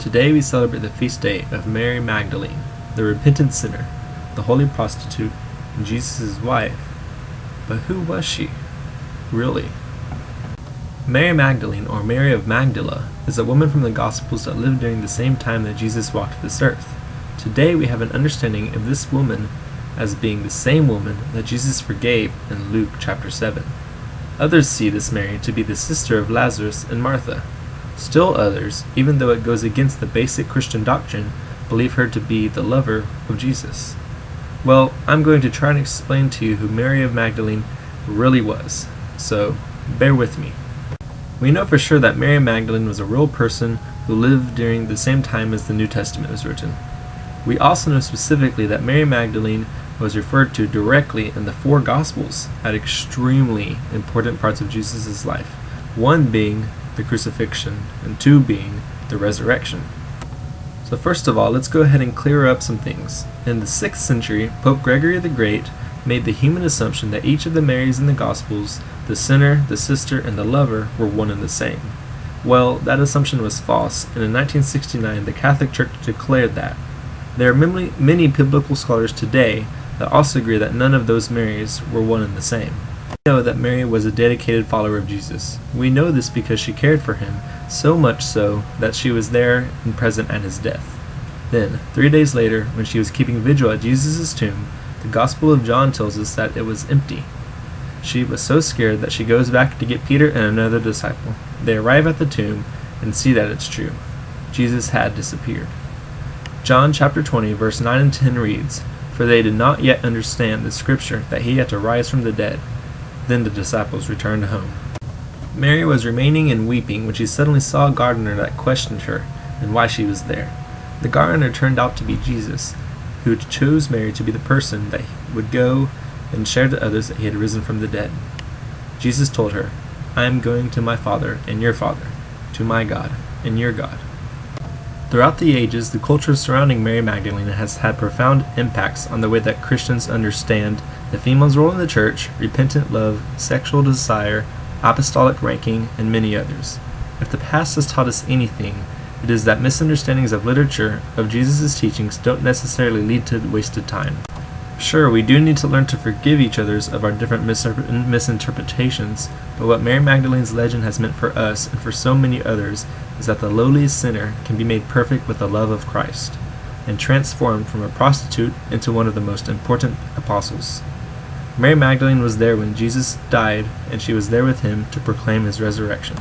Today we celebrate the feast day of Mary Magdalene, the repentant sinner, the holy prostitute, and Jesus' wife. But who was she, really? Mary Magdalene, or Mary of Magdala, is a woman from the Gospels that lived during the same time that Jesus walked this earth. Today we have an understanding of this woman as being the same woman that Jesus forgave in Luke chapter 7. Others see this Mary to be the sister of Lazarus and Martha. Still others, even though it goes against the basic Christian doctrine, believe her to be the lover of Jesus. Well, I'm going to try and explain to you who Mary of Magdalene really was, so bear with me. We know for sure that Mary Magdalene was a real person who lived during the same time as the New Testament was written. We also know specifically that Mary Magdalene was referred to directly in the 4 Gospels at extremely important parts of Jesus' life, one being the crucifixion and 2 being the resurrection. So first of all, let's go ahead and clear up some things. In the 6th century, Pope Gregory the Great made the human assumption that each of the Marys in the Gospels, the sinner, the sister, and the lover, were one and the same. Well, that assumption was false, and in 1969 the Catholic Church declared that. There are many biblical scholars today that also agree that none of those Marys were one and the same. We know that Mary was a dedicated follower of Jesus. We know this because she cared for him, so much so that she was there and present at his death. Then, 3 days later, when she was keeping vigil at Jesus' tomb, the Gospel of John tells us that it was empty. She was so scared that she goes back to get Peter and another disciple. They arrive at the tomb and see that it's true. Jesus had disappeared. John chapter 20, verse 9 and 10 reads, "For they did not yet understand the scripture that he had to rise from the dead." Then the disciples returned home. Mary was remaining and weeping when she suddenly saw a gardener that questioned her and why she was there. The gardener turned out to be Jesus, who chose Mary to be the person that would go and share to others that he had risen from the dead. Jesus told her, "I am going to my Father and your Father, to my God and your God." Throughout the ages, the culture surrounding Mary Magdalene has had profound impacts on the way that Christians understand the female's role in the church, repentant love, sexual desire, apostolic ranking, and many others. If the past has taught us anything, it is that misunderstandings of literature of Jesus' teachings don't necessarily lead to wasted time. Sure, we do need to learn to forgive each other of our different misinterpretations, but what Mary Magdalene's legend has meant for us and for so many others is that the lowliest sinner can be made perfect with the love of Christ, and transformed from a prostitute into one of the most important apostles. Mary Magdalene was there when Jesus died, and she was there with him to proclaim his resurrection.